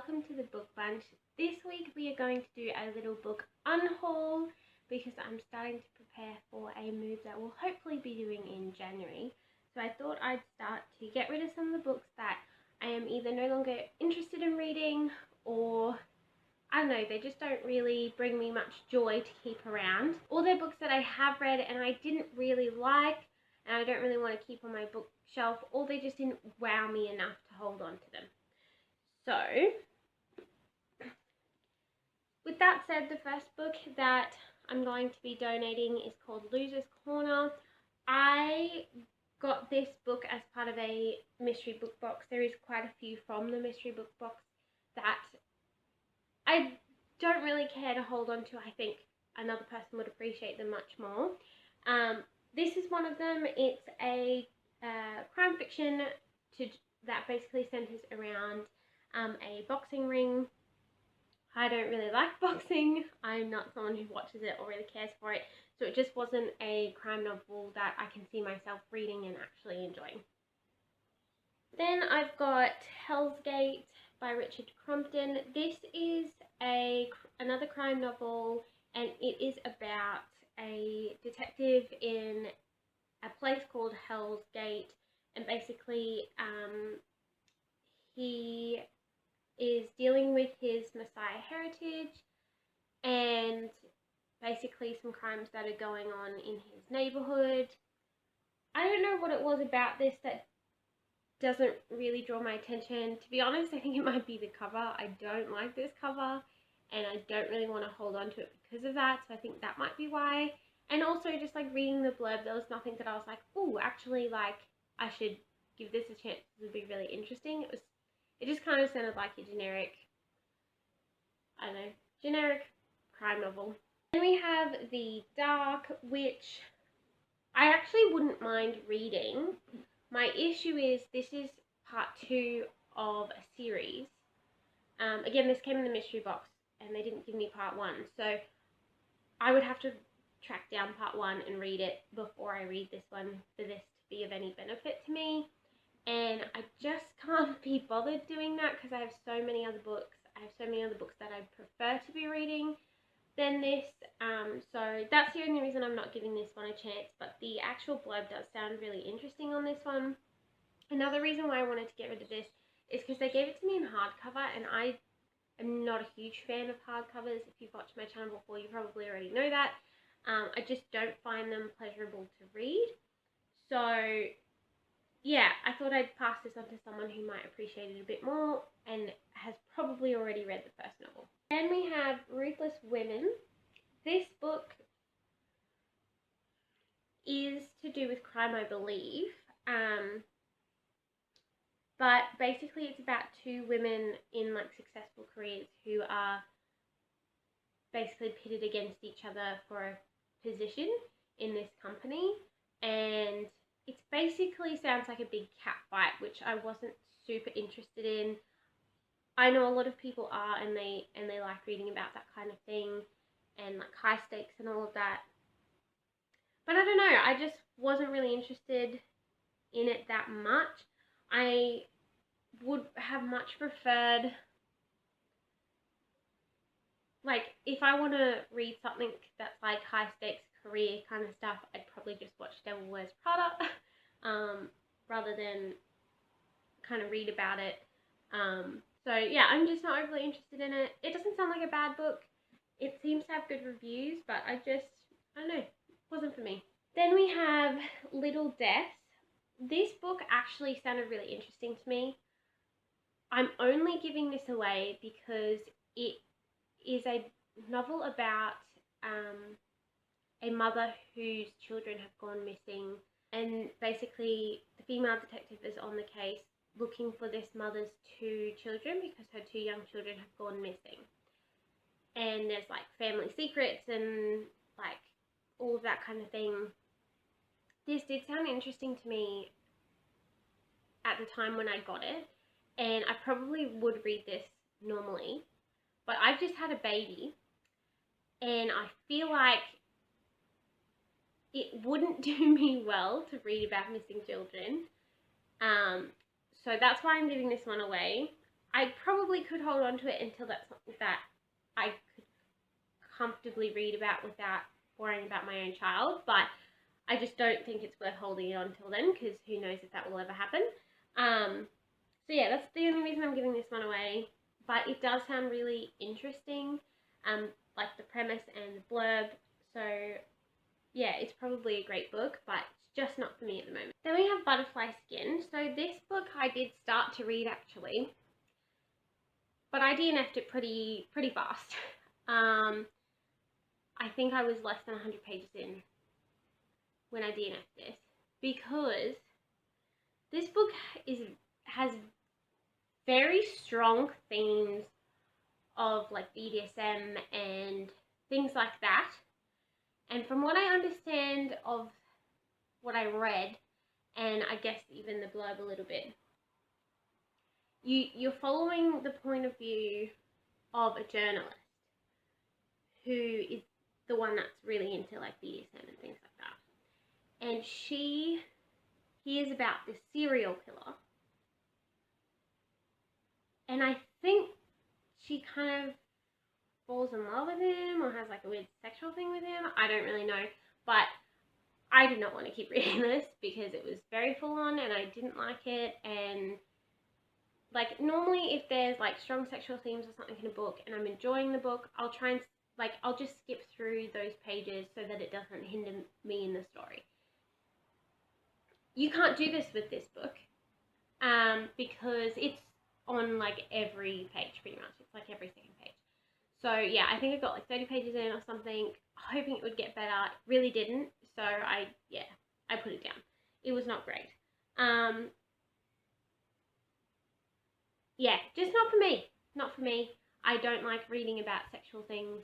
welcome to the book bunch. This week we are going to do a little book unhaul because I'm starting to prepare for a move that we'll hopefully be doing in January. So I thought I'd start to get rid of some of the books that I am either no longer interested in reading, or I don't know, they just don't really bring me much joy to keep around. Or they're books that I have read and I didn't really like and I don't really want to keep on my bookshelf, or they just didn't wow me enough to hold on to them. So, with that said, the first book that I'm going to be donating is called Loser's Corner. I got this book as part of a mystery book box. There is quite a few from the mystery book box that I don't really care to hold on to. I think another person would appreciate them much more. This is one of them. It's a crime fiction that basically centers around a boxing ring. I don't really like boxing. I'm not someone who watches it or really cares for it, so it just wasn't a crime novel that I can see myself reading and actually enjoying. Then I've got Hell's Gate by Richard Crompton. This is another crime novel, and it is about a detective in a place called Hell's Gate, and basically he is dealing with his Messiah heritage and basically some crimes that are going on in his neighborhood. I don't know what it was about this that doesn't really draw my attention. To be honest, I think it might be the cover. I don't like this cover and I don't really want to hold on to it because of that, so I think that might be why. And also, just like reading the blurb, there was nothing that I was like, oh, actually, like, I should give this a chance. This would be really interesting. It just kind of sounded like a generic, I don't know, generic crime novel. Then we have The Dark, which I actually wouldn't mind reading. My issue is this is part 2 of a series. Again, this came in the mystery box and they didn't give me part 1, so I would have to track down part 1 and read it before I read this one for this to be of any benefit to me. And I just can't be bothered doing that because I have so many other books. I have so many other books that I prefer to be reading than this. So that's the only reason I'm not giving this one a chance. But the actual blurb does sound really interesting on this one. Another reason why I wanted to get rid of this is because they gave it to me in hardcover, and I am not a huge fan of hardcovers. If you've watched my channel before, you probably already know that. I just don't find them pleasurable to read. So yeah, I thought I'd pass this on to someone who might appreciate it a bit more and has probably already read the first novel. Then we have Ruthless Women. This book is to do with crime, I believe. But basically it's about 2 women in like successful careers who are basically pitted against each other for a position in this company, and it basically sounds like a big cat fight, which I wasn't super interested in. I know a lot of people are, and they like reading about that kind of thing and like high stakes and all of that. But I don't know, I just wasn't really interested in it that much. I would have much preferred, like, if I want to read something that's like high stakes career kind of stuff, I'd probably just watch Devil Wears Prada rather than kind of read about it. So yeah, I'm just not overly interested in it. It doesn't sound like a bad book. It seems to have good reviews, but I don't know, it wasn't for me. Then we have Little Deaths. This book actually sounded really interesting to me. I'm only giving this away because it is a novel about a mother whose children have gone missing, and basically the female detective is on the case looking for this mother's 2 children because her 2 young children have gone missing. And there's like family secrets and like all of that kind of thing. This did sound interesting to me at the time when I got it, and I probably would read this normally, but I've just had a baby and I feel like it wouldn't do me well to read about missing children. So that's why I'm giving this one away. I probably could hold on to it until that's something that I could comfortably read about without worrying about my own child, but I just don't think it's worth holding it on until then, because who knows if that will ever happen. So yeah, that's the only reason I'm giving this one away, but it does sound really interesting, like the premise and the blurb, so yeah, it's probably a great book, but it's just not for me at the moment. Then we have Butterfly Skin. So this book I did start to read actually, but I DNF'd it pretty fast. I think I was less than 100 pages in when I DNF'd this, because this book has very strong themes of like BDSM and things like that. And from what I understand of what I read, and I guess even the blurb a little bit, you're following the point of view of a journalist who is the one that's really into like BDSM and things like that. And she hears about this serial killer, and I think she kind of falls in love with him or has like a weird sexual thing with him. I don't really know, but I did not want to keep reading this because it was very full on and I didn't like it. And like normally if there's like strong sexual themes or something in a book and I'm enjoying the book, I'll try and like I'll just skip through those pages so that it doesn't hinder me in the story. You can't do this with this book because it's on like every page pretty much. It's like every second page. So yeah, I think I got like 30 pages in or something, hoping it would get better. It really didn't. So I put it down. It was not great. Yeah, just not for me. Not for me. I don't like reading about sexual things.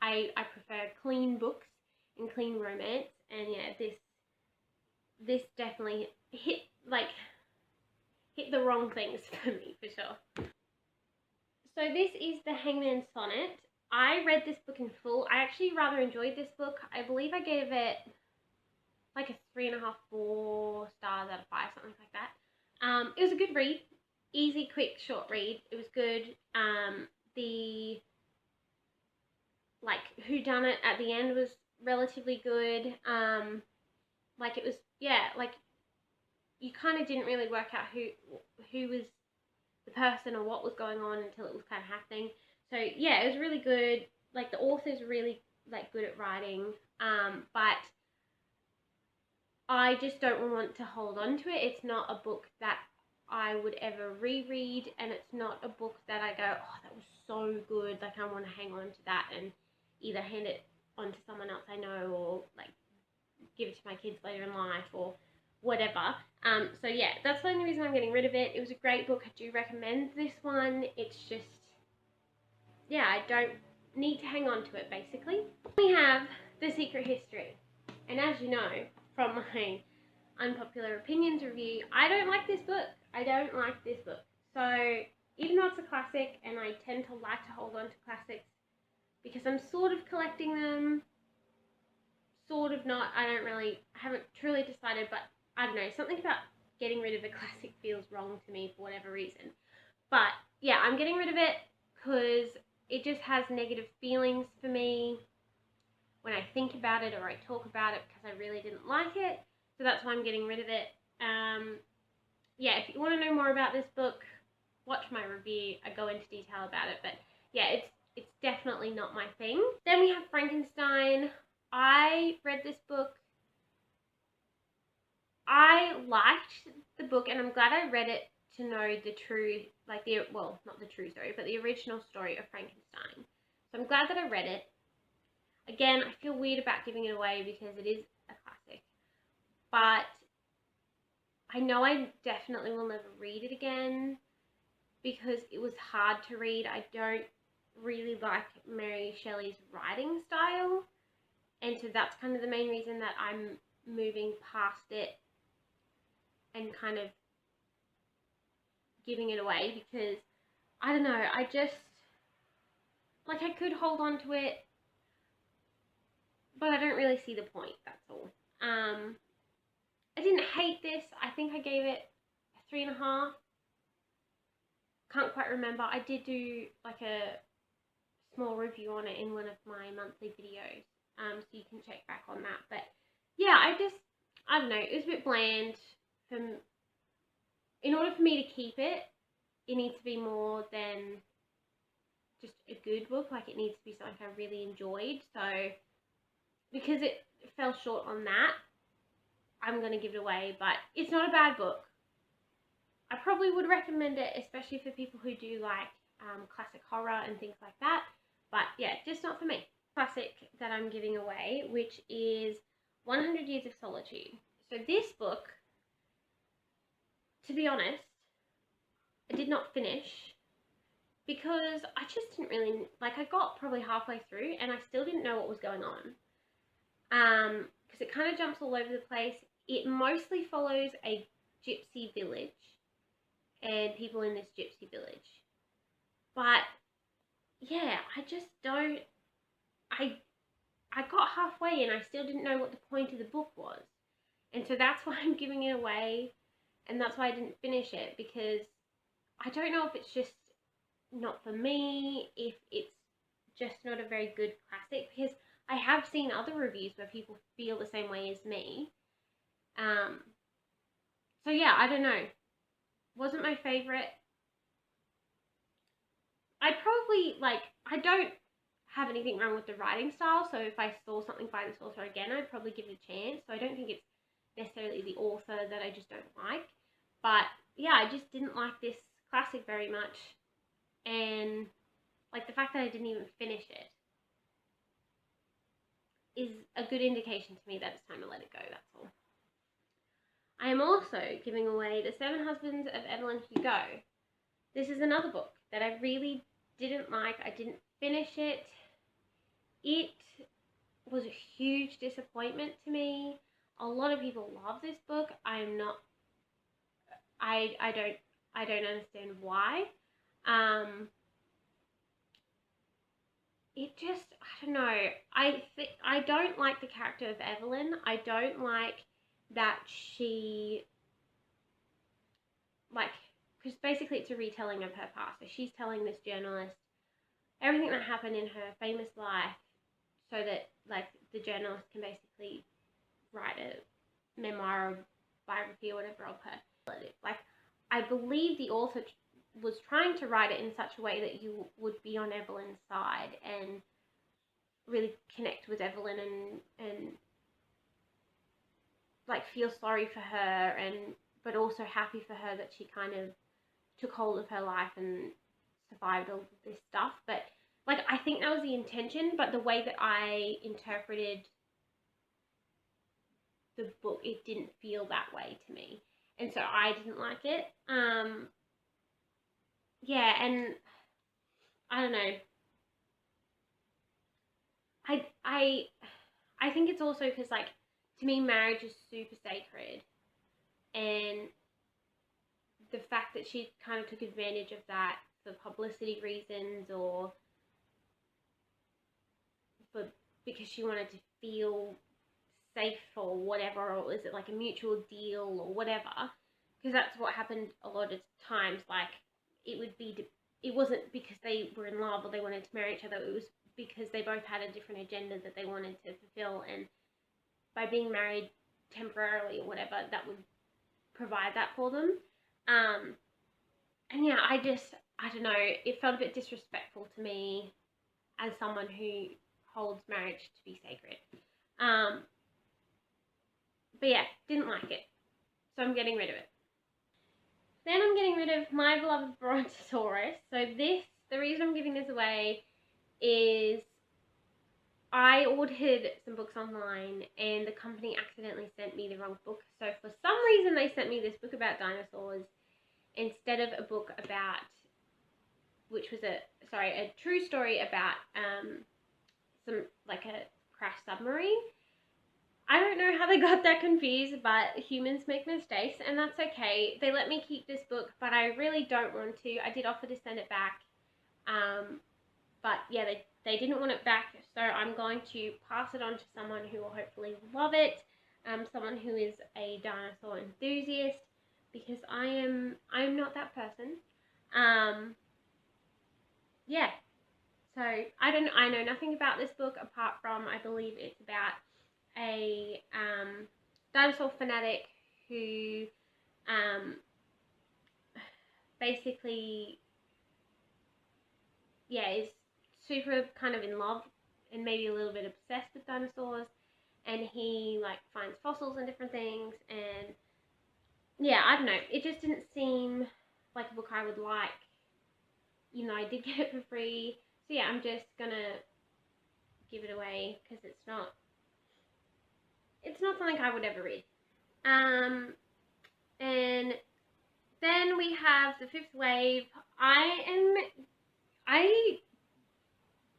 I prefer clean books and clean romance, and yeah, this definitely hit the wrong things for me, for sure. So this is The Hangman's Sonnet. I read this book in full. I actually rather enjoyed this book. I believe I gave it like a 3.5, 4 stars out of 5, something like that. It was a good read. Easy, quick, short read. It was good. The like whodunit at the end was relatively good. Like it was, yeah, like you kind of didn't really work out who was the person or what was going on until it was kind of happening. So yeah, it was really good. Like the author's really like good at writing, but I just don't want to hold on to it. It's not a book that I would ever reread, and it's not a book that I go, oh, that was so good, like I want to hang on to that and either hand it on to someone else I know or like give it to my kids later in life or whatever. So yeah, that's the only reason I'm getting rid of it. It was a great book. I do recommend this one. It's just, yeah, I don't need to hang on to it, basically. We have The Secret History. And as you know from my unpopular opinions review, I don't like this book. I don't like this book. So even though it's a classic, and I tend to like to hold on to classics because I'm sort of collecting them, sort of not, I haven't truly decided, but I don't know, something about getting rid of a classic feels wrong to me for whatever reason. But yeah, I'm getting rid of it because it just has negative feelings for me when I think about it or I talk about it because I really didn't like it. So that's why I'm getting rid of it. Yeah, if you want to know more about this book, watch my review. I go into detail about it, but yeah, it's definitely not my thing. Then we have Frankenstein. I read this book. I liked the book, and I'm glad I read it to know the true, like the, well, not the true story, but the original story of Frankenstein. So I'm glad that I read it. Again, I feel weird about giving it away because it is a classic, but I know I definitely will never read it again because it was hard to read. I don't really like Mary Shelley's writing style, and so that's kind of the main reason that I'm moving past it and kind of giving it away, because I don't know, I just, like, I could hold on to it, but I don't really see the point, that's all. I didn't hate this. I think I gave it a 3.5. can't quite remember. I did do like a small review on it in one of my monthly videos, so you can check back on that. But yeah, I don't know, it was a bit bland. In order for me to keep it, it needs to be more than just a good book. Like, it needs to be something I really enjoyed. So because it fell short on that, I'm going to give it away. But it's not a bad book. I probably would recommend it, especially for people who do like classic horror and things like that. But yeah, just not for me. Classic that I'm giving away, which is 100 Years of Solitude. So this book, to be honest, I did not finish because I just didn't really, like, I got probably halfway through and I still didn't know what was going on. Because it kind of jumps all over the place. It mostly follows a gypsy village and people in this gypsy village. But yeah, I just don't, I got halfway and I still didn't know what the point of the book was. And so that's why I'm giving it away, and that's why I didn't finish it, because I don't know if it's just not for me, if it's just not a very good classic, because I have seen other reviews where people feel the same way as me. So yeah, I don't know. Wasn't my favourite. I'd probably, like, I don't have anything wrong with the writing style, so if I saw something by this author again, I'd probably give it a chance. So I don't think it's necessarily the author that I just don't like. But yeah, I just didn't like this classic very much. And like, the fact that I didn't even finish it is a good indication to me that it's time to let it go, that's all. I am also giving away The Seven Husbands of Evelyn Hugo. This is another book that I really didn't like. I didn't finish it. It was a huge disappointment to me. A lot of people love this book. I don't understand why. It just, I don't know. I don't like the character of Evelyn. I don't like that she, like, because basically it's a retelling of her past. So she's telling this journalist everything that happened in her famous life, so that, like, the journalist can basically write a memoir or biography or whatever of her. Like, I believe the author was trying to write it in such a way that you would be on Evelyn's side and really connect with Evelyn and like feel sorry for her, but also happy for her that she kind of took hold of her life and survived all of this stuff. But like, I think that was the intention, but the way that I interpreted the book, it didn't feel that way to me, and so I didn't like it. Yeah, and I don't know. I think it's also because, like, to me, marriage is super sacred, and the fact that she kind of took advantage of that for publicity reasons, or because she wanted to feel safe or whatever, or is it like a mutual deal or whatever? Because that's what happened a lot of times. Like, it wasn't because they were in love or they wanted to marry each other. It was because they both had a different agenda that they wanted to fulfill, and by being married temporarily or whatever, that would provide that for them. And yeah, I don't know, it felt a bit disrespectful to me as someone who holds marriage to be sacred. But yeah, didn't like it, so I'm getting rid of it. Then I'm getting rid of My Beloved Brontosaurus. So the reason I'm giving this away is I ordered some books online and the company accidentally sent me the wrong book. So for some reason they sent me this book about dinosaurs instead of a book about, which was a true story about some, like, a crashed submarine. I don't know how they got that confused, but humans make mistakes, and that's okay. They let me keep this book, but I really don't want to. I did offer to send it back, but yeah, they didn't want it back, so I'm going to pass it on to someone who will hopefully love it, someone who is a dinosaur enthusiast, because I'm not that person. Yeah. So I know nothing about this book apart from I believe it's about a dinosaur fanatic who basically is super kind of in love and maybe a little bit obsessed with dinosaurs, and he like finds fossils and different things, and yeah, I don't know, it just didn't seem like a book I would like. I did get it for free, so yeah, I'm just gonna give it away because it's not something I would ever read. And then we have The Fifth Wave. I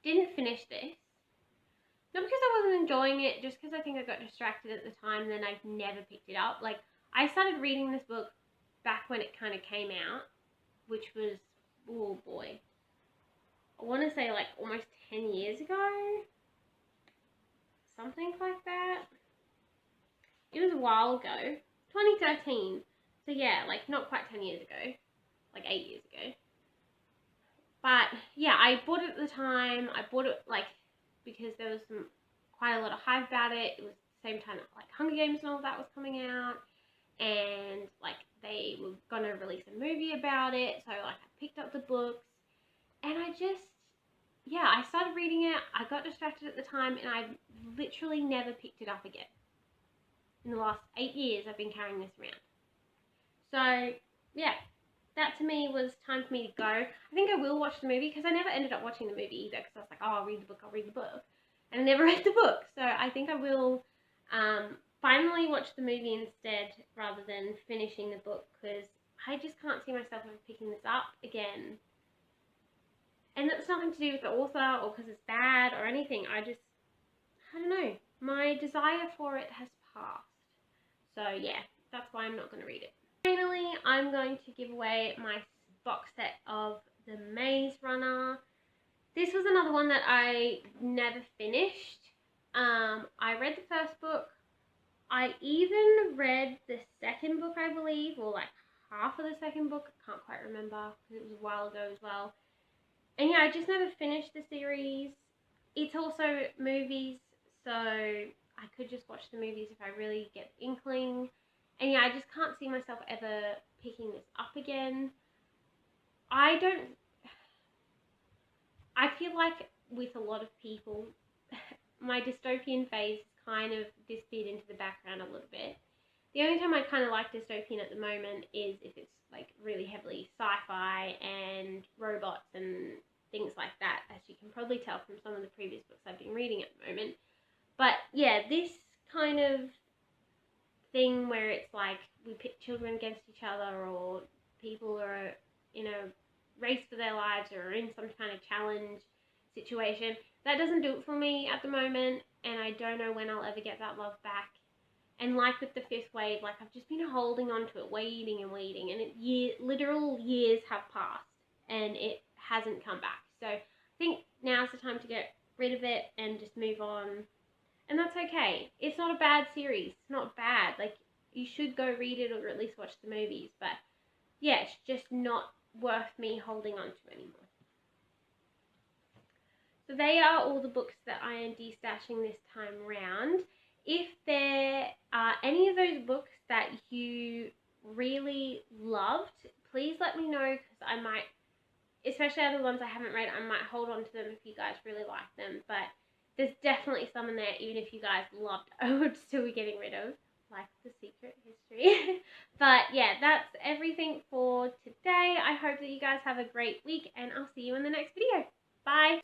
didn't finish this. Not because I wasn't enjoying it, just because I think I got distracted at the time and then I've never picked it up. Like, I started reading this book back when it kind of came out, which was, oh boy, I want to say like almost 10 years ago. Something like that. It was a while ago. 2013. So yeah, like not quite 10 years ago. Like 8 years ago. But yeah, I bought it at the time. I bought it like because there was quite a lot of hype about it. It was the same time that like Hunger Games and all that was coming out, and like they were gonna release a movie about it. So like I picked up the books, and I started reading it. I got distracted at the time, and I literally never picked it up again. In the last 8 years, I've been carrying this around. So yeah, that to me was time for me to go. I think I will watch the movie because I never ended up watching the movie either because I was like, oh, I'll read the book. And I never read the book. So I think I will finally watch the movie instead rather than finishing the book because I just can't see myself ever picking this up again. And it's nothing to do with the author or because it's bad or anything. I don't know. My desire for it has passed. So yeah, that's why I'm not going to read it. Finally, I'm going to give away my box set of The Maze Runner. This was another one that I never finished. I read the first book. I even read the second book, I believe, or like half of the second book. I can't quite remember because it was a while ago as well. And yeah, I just never finished the series. It's also movies, so I could just watch the movies if I really get the inkling. And yeah, I just can't see myself ever picking this up again. I feel like with a lot of people, my dystopian phase kind of disappeared into the background a little bit. The only time I kind of like dystopian at the moment is if it's like really heavily sci-fi and robots and things like that, as you can probably tell from some of the previous books I've been reading at the moment. But yeah, this kind of thing where it's like we pit children against each other, or people are in a race for their lives or in some kind of challenge situation, that doesn't do it for me at the moment, and I don't know when I'll ever get that love back. And like with The Fifth Wave, like I've just been holding on to it, waiting, and literal years have passed and it hasn't come back. So I think now's the time to get rid of it and just move on. And that's okay. It's not a bad series. It's not bad. Like, you should go read it or at least watch the movies. But yeah, it's just not worth me holding on to anymore. So they are all the books that I am destashing this time round. If there are any of those books that you really loved, please let me know, because I might, especially other ones I haven't read, I might hold on to them if you guys really like them. But there's definitely some in there, even if you guys loved, I would still be getting rid of, like The Secret History. But yeah, that's everything for today. I hope that you guys have a great week, and I'll see you in the next video. Bye!